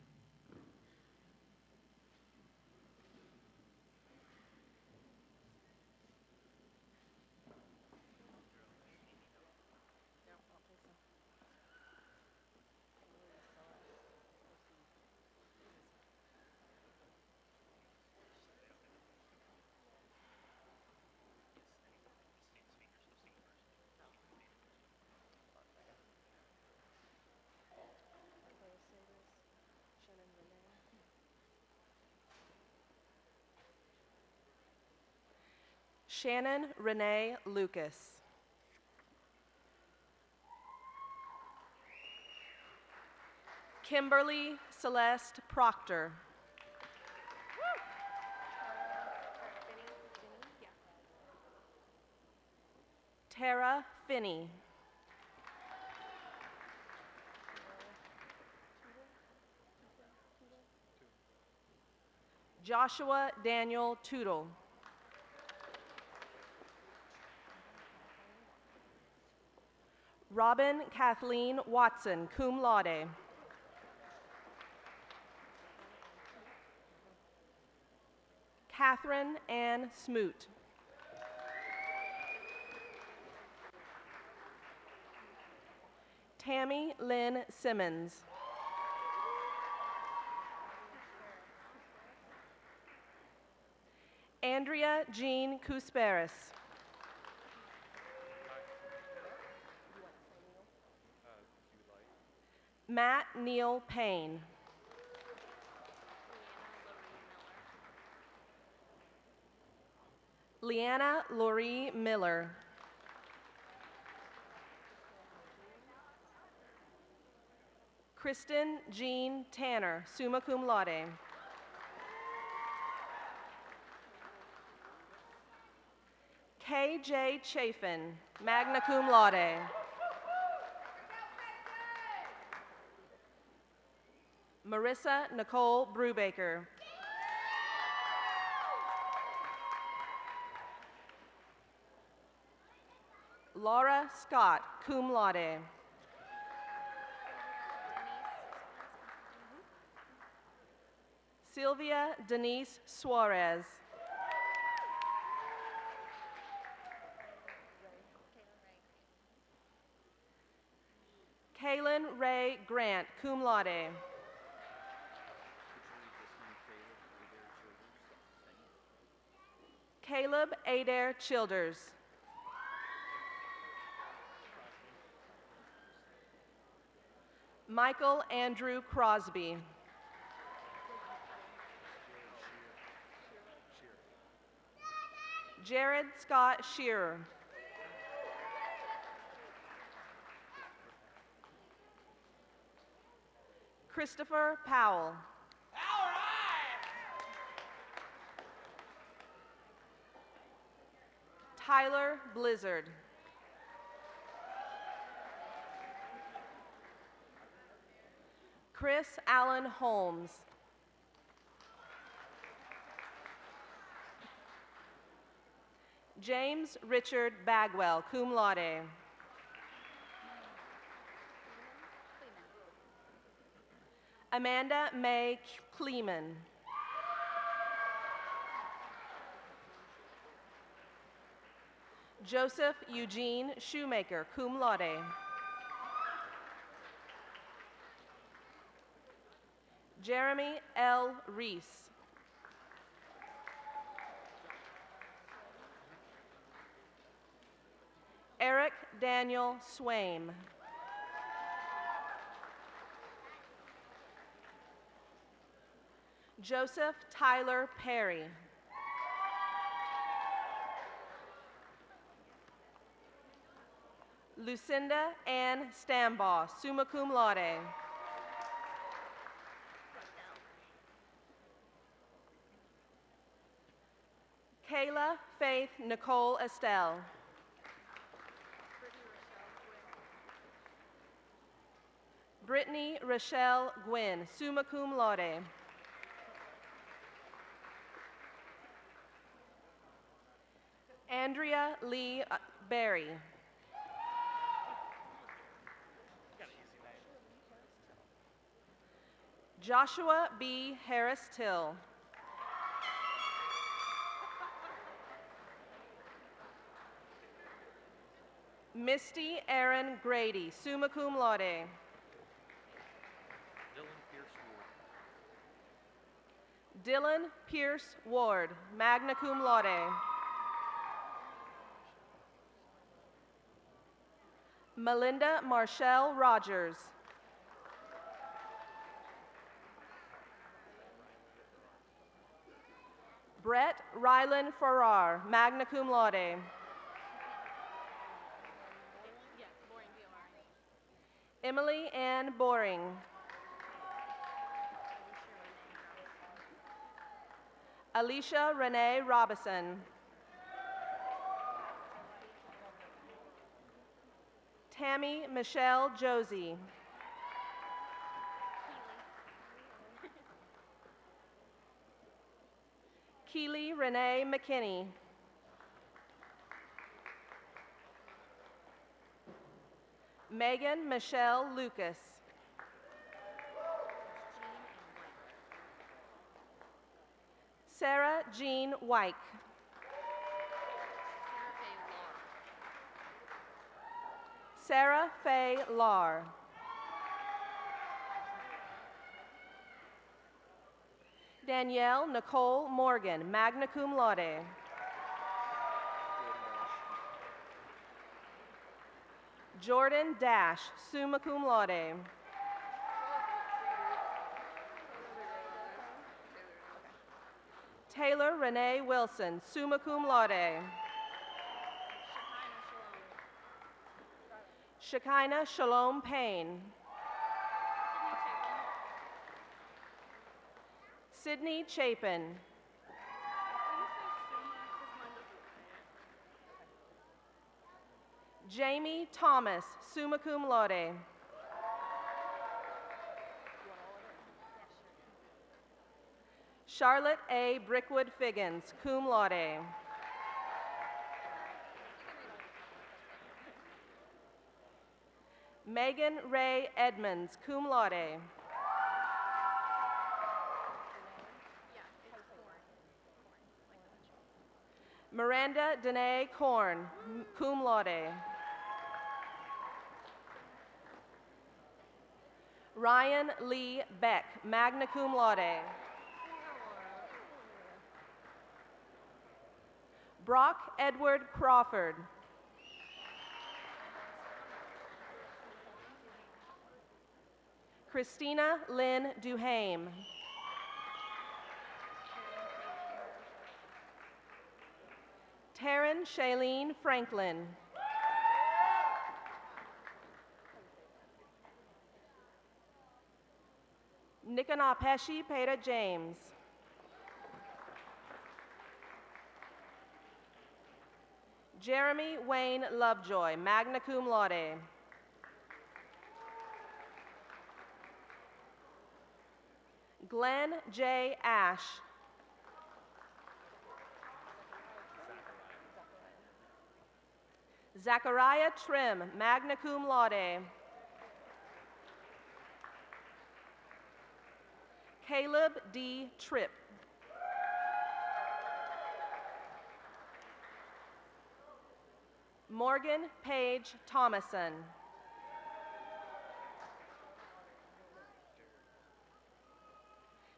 Shannon Renee Lucas. Kimberly Celeste Proctor. Tara Finney. Joshua Daniel Tootle. Robin Kathleen Watson, cum laude. Catherine Ann Smoot. Tammy Lynn Simmons. Andrea Jean Kusperis. Matt Neal Payne. Leanna Laurie Miller. Kristen Jean Tanner, summa cum laude. K.J. Chafin, magna cum laude. Marissa Nicole Brubaker. Laura Scott, cum laude. Sylvia Denise Suarez. Kaylin Ray Grant, cum laude. Caleb Adair Childers. Michael Andrew Crosby. Jared Scott Shearer. Christopher Powell. Tyler Blizzard. Chris Allen Holmes. James Richard Bagwell, cum laude. Amanda May Kleeman. Joseph Eugene Shoemaker, cum laude. Jeremy L. Reese. Eric Daniel Swaim. Joseph Tyler Perry. Lucinda Ann Stambaugh, summa cum laude. Kayla Faith Nicole Estelle. Brittany Rochelle Gwynn, summa cum laude. Andrea Lee Berry. Joshua B. Harris Till. Misty Aaron Grady, summa cum laude. Dylan Pierce Ward, magna cum laude. Melinda Marshall Rogers. Brett Rylan Farrar, magna cum laude. Emily Ann Boring. Alicia Renee Robison. Tammy Michelle Josie. Keely Renee McKinney. Megan Michelle Lucas. Sarah Jean Wyke. Sarah Faye Lar. Danielle Nicole Morgan, magna cum laude. Jordan Dash, summa cum laude. Taylor Renee Wilson, summa cum laude. Shekinah Shalom Payne. Sydney Chapin. Jamie Thomas, summa cum laude. Charlotte A. Brickwood Figgins, cum laude. Megan Ray Edmonds, cum laude. Miranda Danae Korn, cum laude. Ryan Lee Beck, magna cum laude. Brock Edward Crawford. Christina Lynn Duhame. Taryn Shailene Franklin. Nikanapeshi Peta James. Jeremy Wayne Lovejoy, magna cum laude. Glenn J. Ash. Zachariah Trim, magna cum laude. Caleb D. Tripp. Morgan Page Thomason.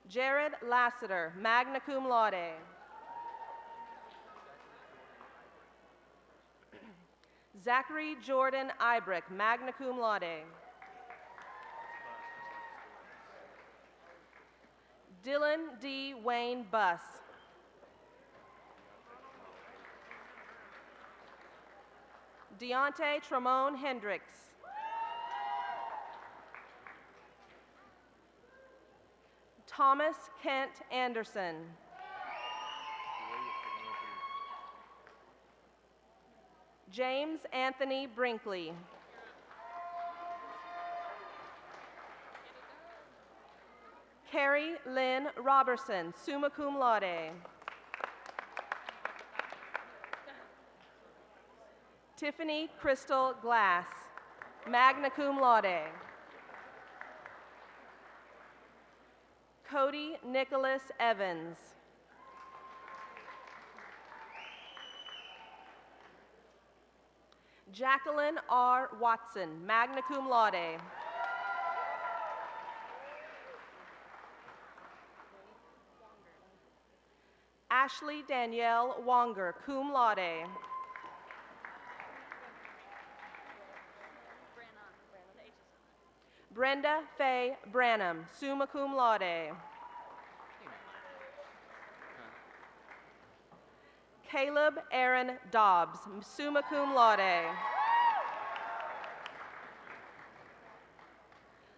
Jared Lassiter, magna cum laude. Zachary Jordan Ibrick, magna cum laude. Dylan D. Wayne Buss. Deontay Tremone Hendricks. Thomas Kent Anderson. James Anthony Brinkley. Carrie Lynn Robertson, summa cum laude. Tiffany Crystal Glass, magna cum laude. Cody Nicholas Evans. Jacqueline R. Watson, magna cum laude. Ashley Danielle Wonger, cum laude. Brenda Faye Branham, summa cum laude. Caleb Aaron Dobbs, summa cum laude.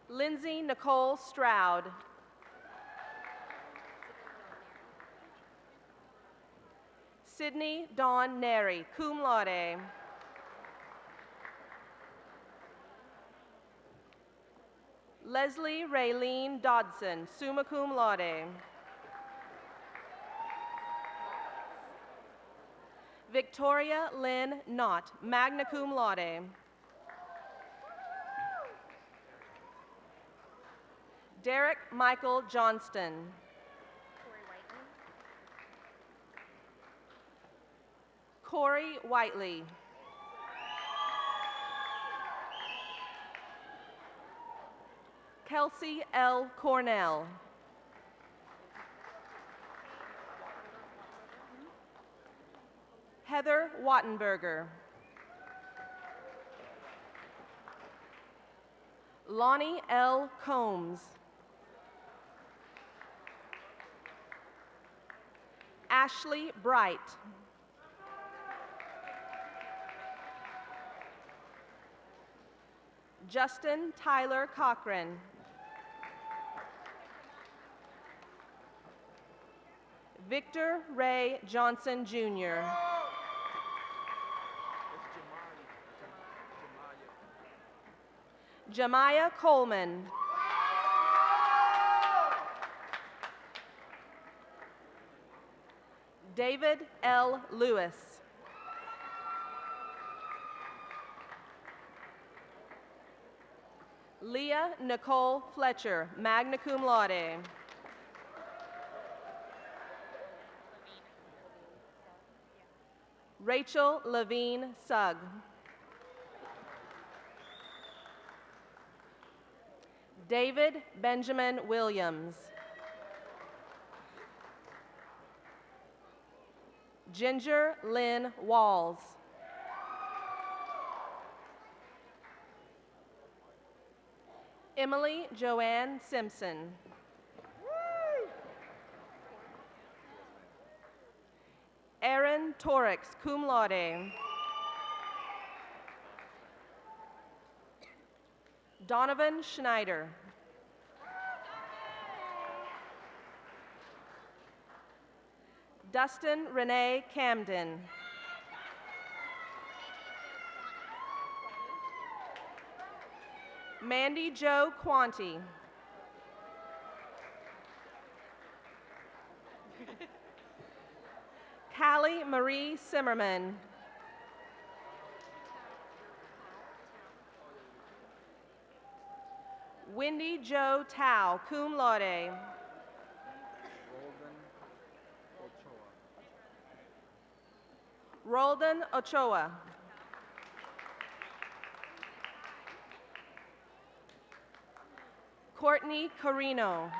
Lindsay Nicole Stroud. Sydney Dawn Neri, cum laude. Leslie Raylene Dodson, summa cum laude. Victoria Lynn Knott, magna cum laude. Derek Michael Johnston. Corey Whiteley. Kelsey L. Cornell. Heather Wattenberger. Lonnie L. Combs. Ashley Bright. Justin Tyler Cochran. Victor Ray Johnson, Jr. Jemiah Coleman. David L. Lewis. Leah Nicole Fletcher, magna cum laude. Rachel Levine Sugg. David Benjamin Williams. Ginger Lynn Walls. Emily Joanne Simpson. Aaron Torix, cum laude. Donovan Schneider. Dustin Renee Camden. Mandy Jo Quanti. Callie Marie Simmerman. Wendy Jo Tao, cum laude. Roldan Ochoa. Courtney Carino.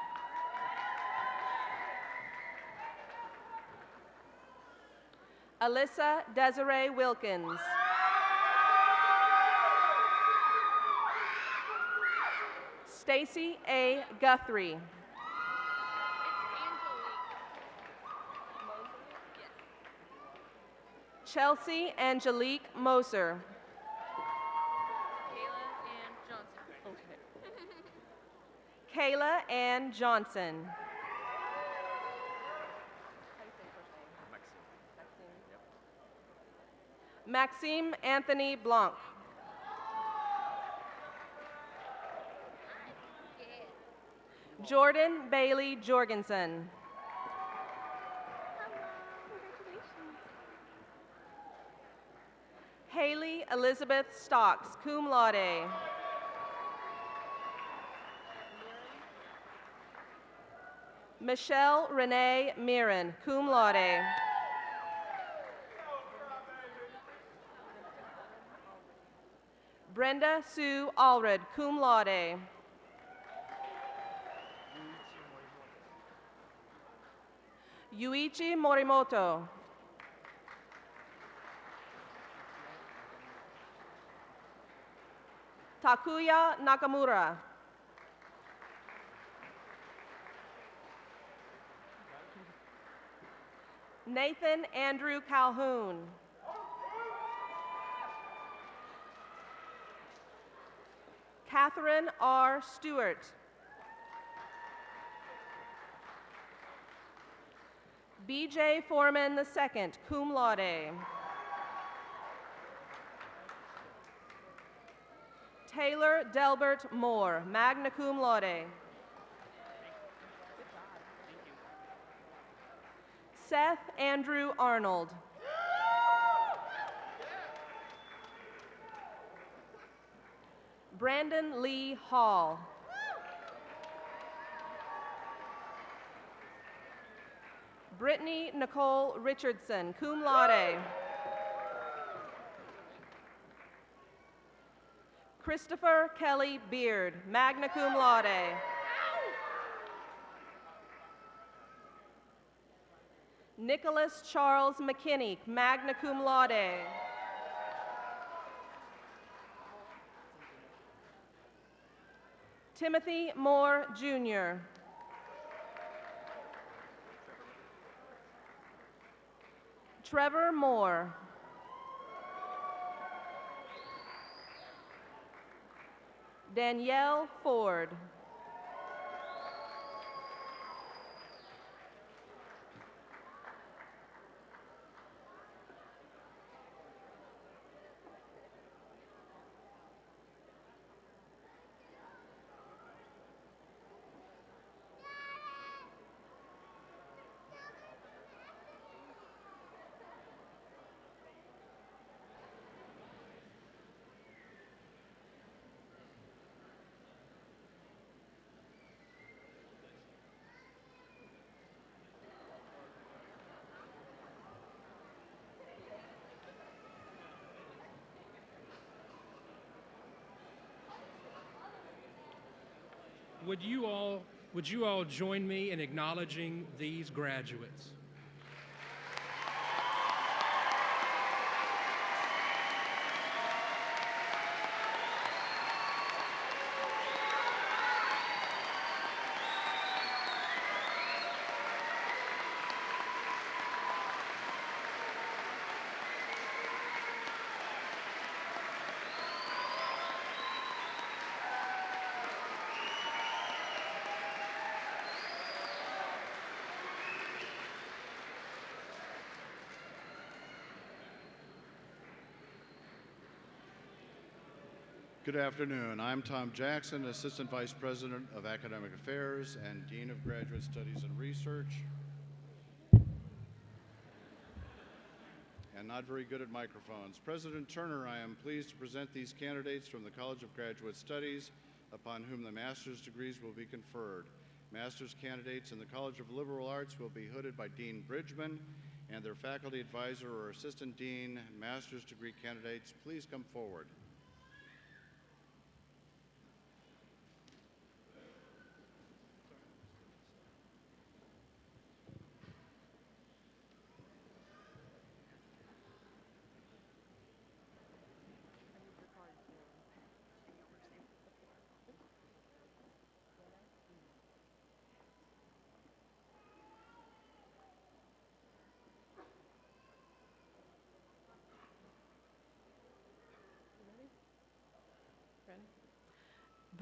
Alyssa Desiree Wilkins. Stacy A. Guthrie. Chelsea Angelique Moser. Kayla Ann Johnson. Maxime Anthony Blanc. Jordan Bailey Jorgensen. Haley Elizabeth Stocks, cum laude. Michelle Renee Mirren, cum laude. Brenda Sue Allred, cum laude. Yuichi Morimoto. Takuya Nakamura. Nathan Andrew Calhoun. Catherine R. Stewart. B.J. Foreman II, cum laude. Taylor Delbert Moore, magna cum laude. Seth Andrew Arnold. Brandon Lee Hall. Brittany Nicole Richardson, cum laude. Christopher Kelly Beard, magna cum laude. Nicholas Charles McKinney, magna cum laude. Timothy Moore, Jr. Trevor Moore. Danielle Ford. Would you all join me in acknowledging these graduates? Good afternoon. I'm Tom Jackson, Assistant Vice President of Academic Affairs and Dean of Graduate Studies and Research. And not very good at microphones. President Turner, I am pleased to present these candidates from the College of Graduate Studies upon whom the master's degrees will be conferred. Master's candidates in the College of Liberal Arts will be hooded by Dean Bridgman and their faculty advisor or assistant dean. Master's degree candidates, please come forward.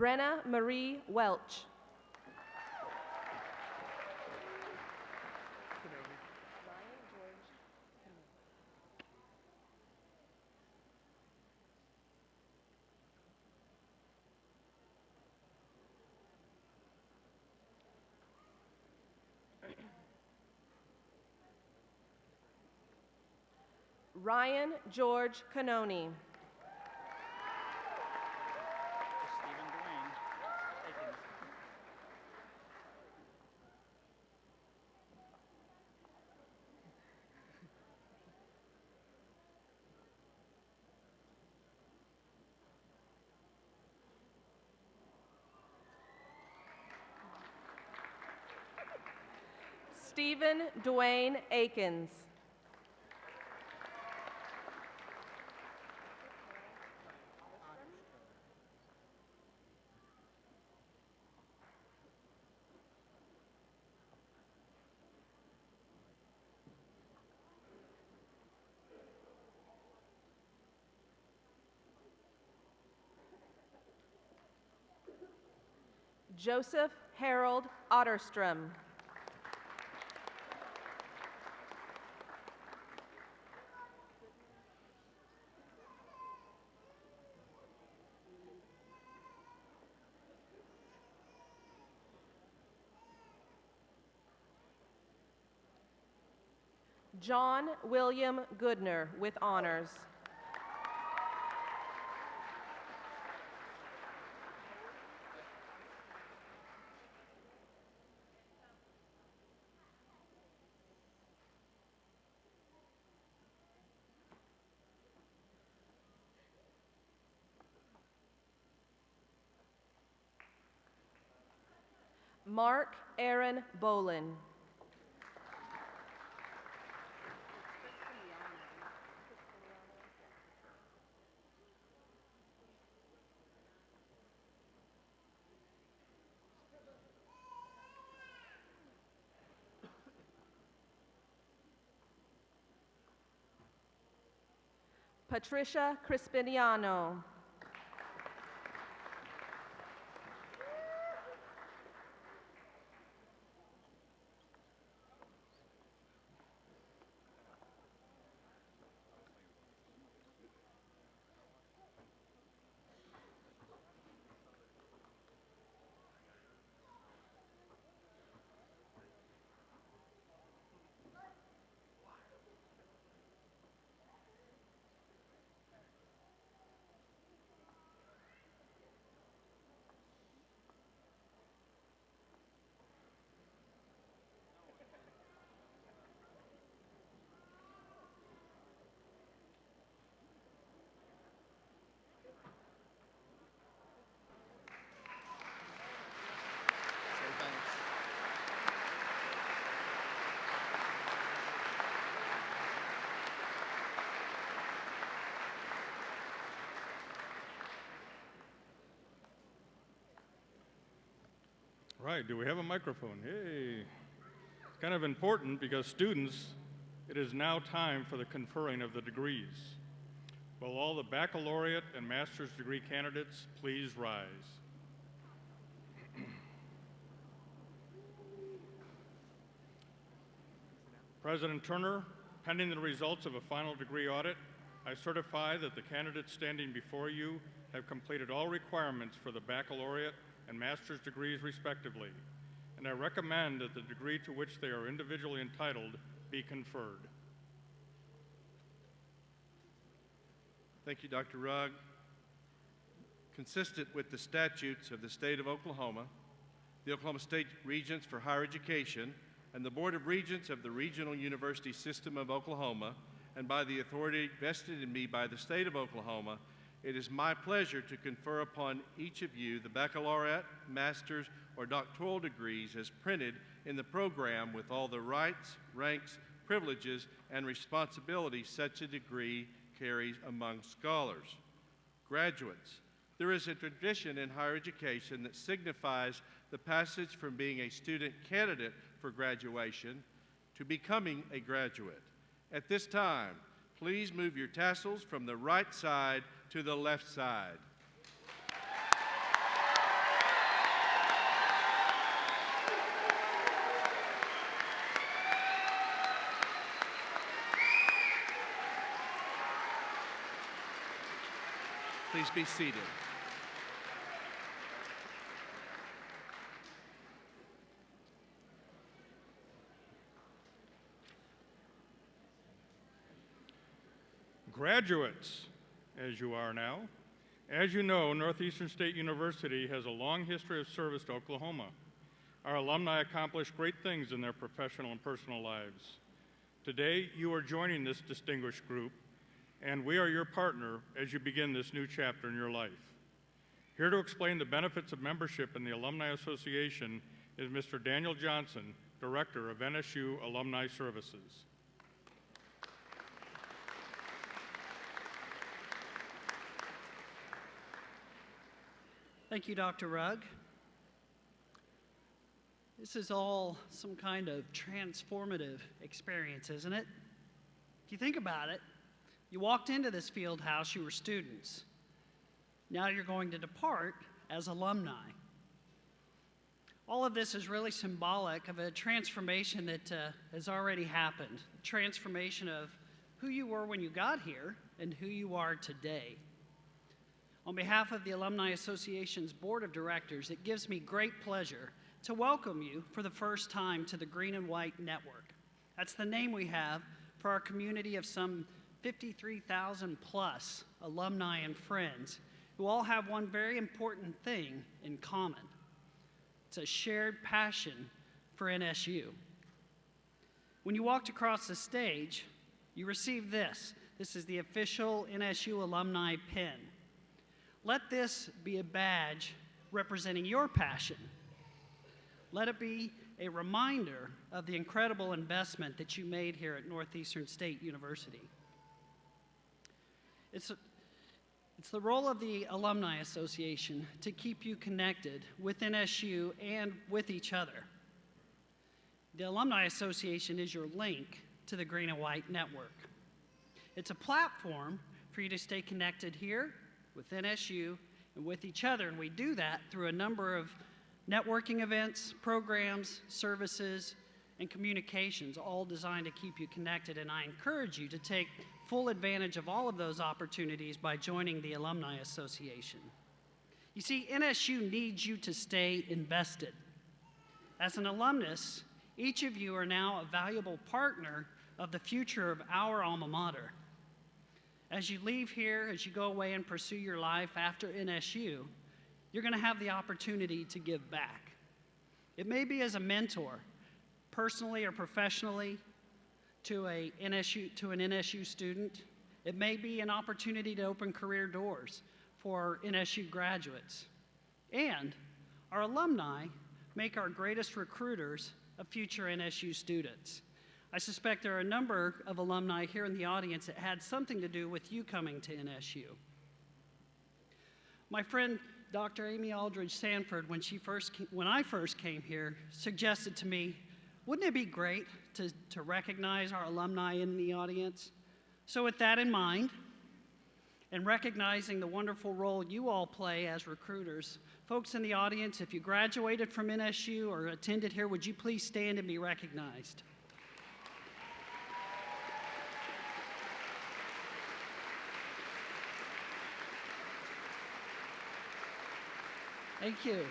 Brenna Marie Welch. Ryan George Canoni. Stephen Dwayne Akins. Joseph Harold Otterstrom. John William Goodner with honors. Mark Aaron Bolin. Patricia Crispiniano. Right, do we have a microphone? Hey. It's kind of important because students, it is now time for the conferring of the degrees. Will all the baccalaureate and master's degree candidates please rise? President Turner, pending the results of a final degree audit, I certify that the candidates standing before you have completed all requirements for the baccalaureate and master's degrees respectively, and I recommend that the degree to which they are individually entitled be conferred. Thank you, Dr. Rugg. Consistent with the statutes of the state of Oklahoma, the Oklahoma State Regents for Higher Education, and the Board of Regents of the Regional University System of Oklahoma, and by the authority vested in me by the state of Oklahoma, it is my pleasure to confer upon each of you the baccalaureate, master's, or doctoral degrees as printed in the program with all the rights, ranks, privileges, and responsibilities such a degree carries among scholars. Graduates, there is a tradition in higher education that signifies the passage from being a student candidate for graduation to becoming a graduate. At this time, please move your tassels from the right side to the left side. Please be seated. Graduates, as you are now, as you know, Northeastern State University has a long history of service to Oklahoma. Our alumni accomplished great things in their professional and personal lives. Today, you are joining this distinguished group, and we are your partner as you begin this new chapter in your life. Here to explain the benefits of membership in the Alumni Association is Mr. Daniel Johnson, Director of NSU Alumni Services. Thank you, Dr. Rugg. This is all some kind of transformative experience, isn't it? If you think about it, you walked into this field house, you were students. Now you're going to depart as alumni. All of this is really symbolic of a transformation that has already happened, a transformation of who you were when you got here and who you are today. On behalf of the Alumni Association's Board of Directors, it gives me great pleasure to welcome you for the first time to the Green and White Network. That's the name we have for our community of some 53,000 plus alumni and friends who all have one very important thing in common. It's a shared passion for NSU. When you walked across the stage, you received this. This is the official NSU alumni pin. Let this be a badge representing your passion. Let it be a reminder of the incredible investment that you made here at Northeastern State University. It's the role of the Alumni Association to keep you connected with NSU and with each other. The Alumni Association is your link to the Green and White Network. It's a platform for you to stay connected here with NSU and with each other, and we do that through a number of networking events, programs, services, and communications, all designed to keep you connected, and I encourage you to take full advantage of all of those opportunities by joining the Alumni Association. You see, NSU needs you to stay invested. As an alumnus, each of you are now a valuable partner of the future of our alma mater. As you leave here, as you go away and pursue your life after NSU, you're going to have the opportunity to give back. It may be as a mentor, personally or professionally, to an NSU student. It may be an opportunity to open career doors for NSU graduates. And our alumni make our greatest recruiters of future NSU students. I suspect there are a number of alumni here in the audience that had something to do with you coming to NSU. My friend Dr. Amy Aldridge Sanford, when I first came here, suggested to me, wouldn't it be great to recognize our alumni in the audience? So with that in mind, and recognizing the wonderful role you all play as recruiters, folks in the audience, if you graduated from NSU or attended here, would you please stand and be recognized? Thank you.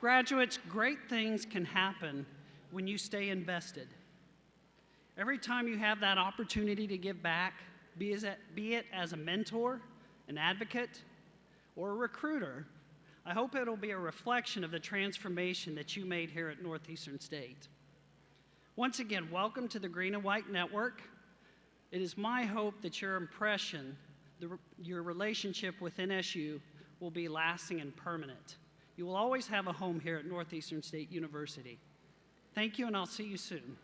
Graduates, great things can happen when you stay invested. Every time you have that opportunity to give back, be it as a mentor, an advocate, or a recruiter, I hope it'll be a reflection of the transformation that you made here at Northeastern State. Once again, welcome to the Green and White Network. It is my hope that your impression, your relationship with NSU will be lasting and permanent. You will always have a home here at Northeastern State University. Thank you, and I'll see you soon.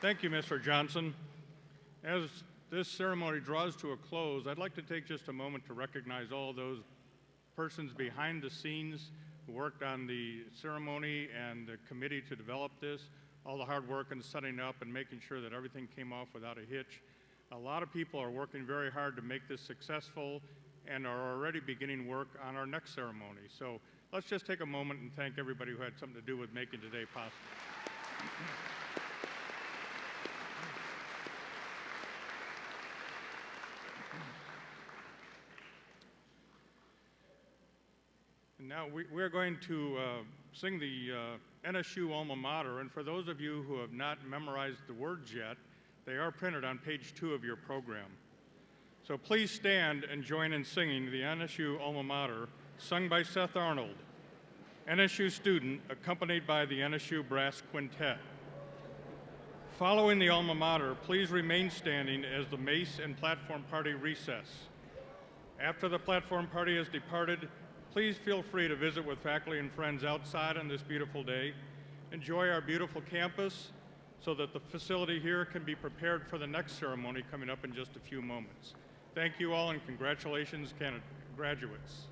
Thank you, Mr. Johnson. As this ceremony draws to a close, I'd like to take just a moment to recognize all those persons behind the scenes who worked on the ceremony and the committee to develop this, all the hard work in setting up and making sure that everything came off without a hitch. A lot of people are working very hard to make this successful and are already beginning work on our next ceremony. So let's just take a moment and thank everybody who had something to do with making today possible. Now we're going to sing the NSU alma mater, and for those of you who have not memorized the words yet, they are printed on page 2 of your program. So please stand and join in singing the NSU alma mater, sung by Seth Arnold, NSU student accompanied by the NSU Brass Quintet. Following the alma mater, please remain standing as the Mace and Platform Party recess. After the Platform Party has departed, please feel free to visit with faculty and friends outside on this beautiful day. Enjoy our beautiful campus so that the facility here can be prepared for the next ceremony coming up in just a few moments. Thank you all and congratulations, graduates.